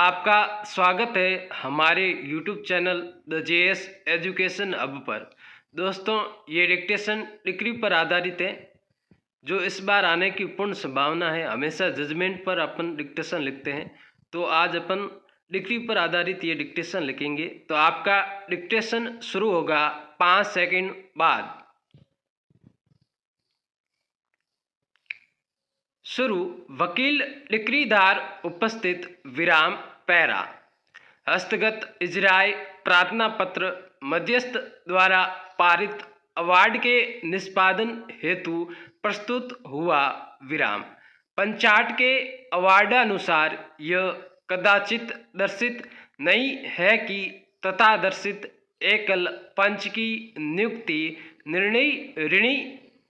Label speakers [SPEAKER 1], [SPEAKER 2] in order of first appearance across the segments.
[SPEAKER 1] आपका स्वागत है हमारे YouTube channel the JS education hub पर। दोस्तों, ये डिक्टेशन डिक्री पर आधारित है, जो इस बार आने की पूर्ण संभावना है। हमेशा जजमेंट पर अपन डिक्टेशन लिखते हैं, तो आज अपन डिक्री पर आधारित ये डिक्टेशन लिखेंगे। तो आपका डिक्टेशन शुरू होगा 5 सेकंड बाद। शुरू। वकील डिक्रीदार उपस्थित विराम पैरा। हस्तगत इजराय प्रार्थना पत्र मध्यस्थ द्वारा पारित अवार्ड के निष्पादन हेतु प्रस्तुत हुआ विराम। पंचाट के अवार्डानुसार यह कदाचित दर्शित नहीं है कि तथादर्शित एकल पंच की नियुक्ति निर्णय ऋणी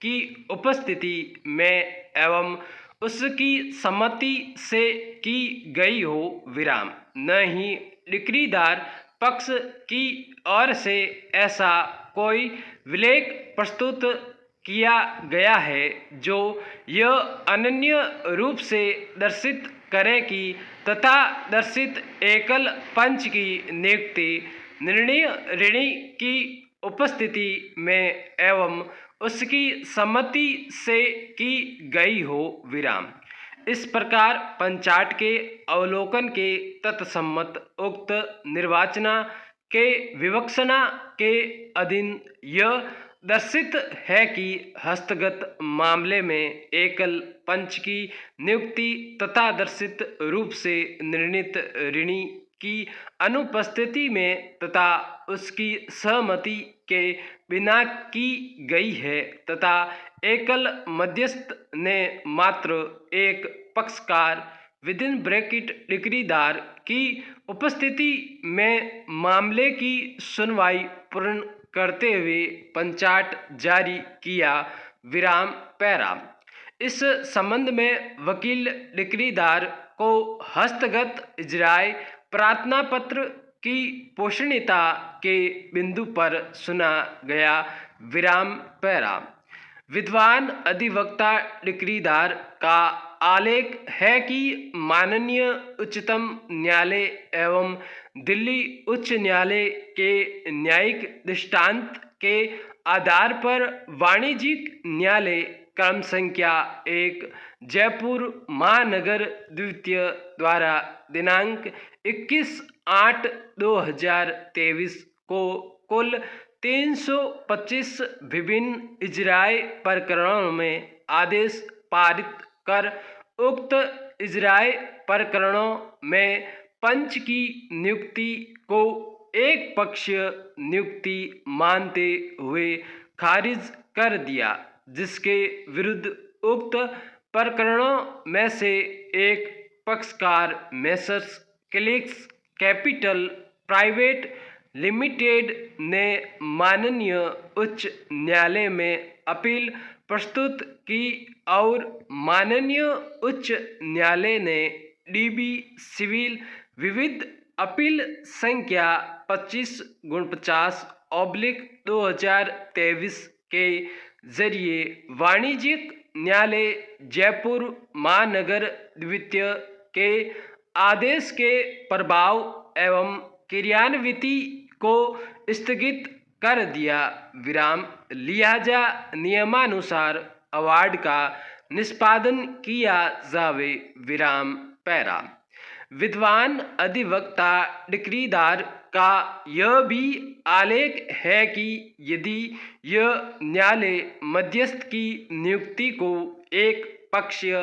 [SPEAKER 1] की उपस्थिति में एवं उसकी सम्मति से की गई हो विराम। न ही डिक्रीदार पक्ष की ओर से ऐसा कोई विलेख प्रस्तुत किया गया है जो यह अनन्य रूप से दर्शित करे कि तथादर्शित एकल पंच की नियुक्ति निर्णय ऋणी की उपस्थिति में एवं उसकी सम्मति से की गई हो विराम। इस प्रकार पंचाट के अवलोकन के तत्सम्मत उक्त निर्वाचना के विवक्षणा के अधीन यह दर्शित है कि हस्तगत मामले में एकल पंच की नियुक्ति तथादर्शित रूप से निर्णीत ऋणी की अनुपस्थिति में तथा उसकी सहमति के बिना की गई है तथा एकल मध्यस्थ ने मात्र एक पक्षकार विदिन ब्रैकेट डिक्रीदार की उपस्थिति में मामले की सुनवाई पूर्ण करते हुए पंचाट जारी किया विराम पैरा। इस संबंध में वकील डिक्रीदार को हस्तगत इजराय प्रार्थना पत्र की पोषणीयता के बिंदु पर सुना गया विराम पैरा। विद्वान अधिवक्ता डिक्रीदार का आलेख है कि माननीय उच्चतम न्यायालय एवं दिल्ली उच्च न्यायालय के न्यायिक दृष्टांत के आधार पर वाणिज्यिक न्यायालय क्रम संख्या 1 जयपुर महानगर द्वितीय द्वारा दिनांक 21/8/2023 को कुल 325 विभिन्न इजराय प्रकरणों में आदेश पारित कर उक्त इजराय प्रकरणों में पंच की नियुक्ति को एक पक्षीय नियुक्ति मानते हुए खारिज कर दिया, जिसके विरुद्ध उक्त प्रकरणों में से एक पक्षकार messrs clicks capital private limited ने माननीय उच्च न्यायालय में अपील प्रस्तुत की और माननीय उच्च न्यायालय ने डीबी सिविल विविध अपील संख्या 25/50/2023 के जरिए वाणिज्यिक न्यायालय जयपुर महानगर द्वितीय के आदेश के प्रभाव एवं क्रियान्विति को स्थगित कर दिया विराम। लिहाजा नियमानुसार अवार्ड का निष्पादन किया जावे विराम पैरा। विद्वान अधिवक्ता डिक्रीदार का यह भी आलेख है कि यदि यह न्यायालय मध्यस्थ की नियुक्ति को एक पक्षीय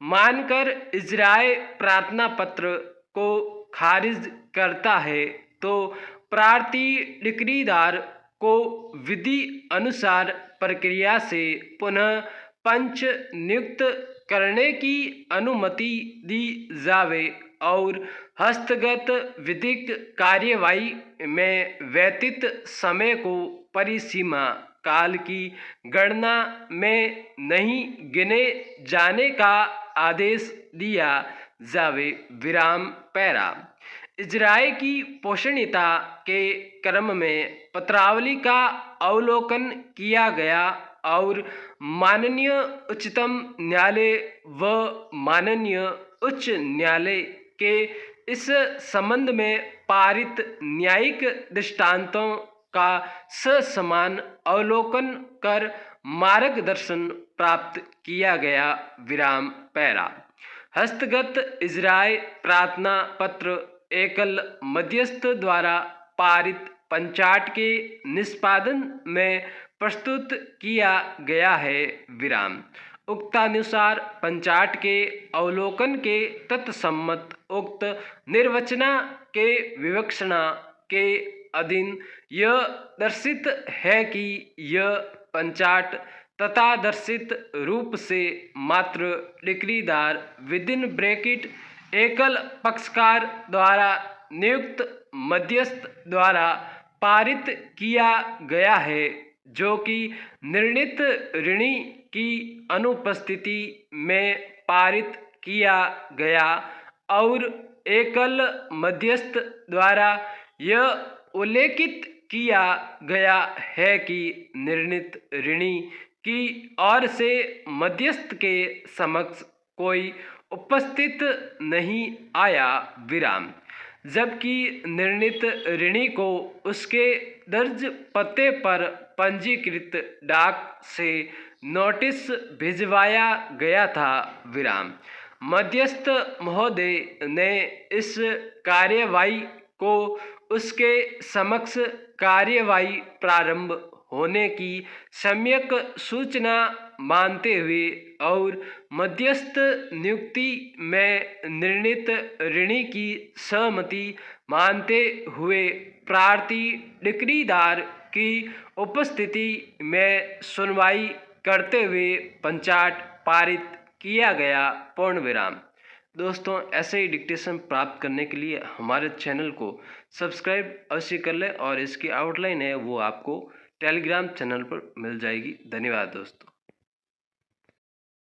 [SPEAKER 1] मानकर इजराय प्रार्थना पत्र को खारिज करता है तो प्रार्थी डिक्रीदार को विधि अनुसार प्रक्रिया से पुनः पंच नियुक्त करने की अनुमति दी जावे और हस्तगत विधिक कार्यवाही में व्यतीत समय को परिसीमा काल की गणना में नहीं गिने जाने का आदेश दिया जावे विराम पैरा। इजराय की पोषणीयता के क्रम में पत्रावली का अवलोकन किया गया और माननीय उच्चतम न्यायालय व माननीय उच्च न्यायालय के इस संबंध में पारित न्यायिक दृष्टांतों का ससमान अवलोकन कर मार्गदर्शन प्राप्त किया गया। विराम पैरा। हस्तगत इजराय प्रार्थना पत्र एकल मध्यस्थ द्वारा पारित पंचाट के निष्पादन में प्रस्तुत किया गया है। विराम। उक्तानुसार पंचाट के अवलोकन के तत्सम्मत उक्त निर्वचना के विवक्षणा के अधीन यह दर्शित है कि यह पंचाट तथादर्शित रूप से मात्र डिक्रीदार विदिन ब्रैकेट एकल पक्षकार द्वारा नियुक्त मध्यस्थ द्वारा पारित किया गया है, जो कि निर्णीत ऋणी की अनुपस्थिति में पारित किया गया और एकल मध्यस्थ द्वारा यह उल्लेखित किया गया है कि निर्णीत ऋणी की ओर से मध्यस्थ के समक्ष कोई उपस्थित नहीं आया। विराम। जबकि निर्णीत ऋणी को उसके दर्ज पते पर पंजीकृत डाक से नोटिस भिजवाया गया था। विराम। मध्यस्थ महोदय ने इस कार्यवाही को उसके समक्ष कार्यवाही प्रारंभ होने की सम्यक सूचना मानते हुए और मध्यस्थ नियुक्ति में निर्णीत ऋणी की सहमति मानते हुए प्रार्थी डिक्रीदार की उपस्थिति में सुनवाई करते हुए पंचाट पारित किया गया। पूर्ण विराम। दोस्तों, ऐसे ही डिक्टेशन प्राप्त करने के लिए हमारे चैनल को सब्सक्राइब अवश्य कर लें और इसकी आउटलाइन है वो आपको टेलीग्राम चैनल पर मिल जाएगी। धन्यवाद दोस्तों।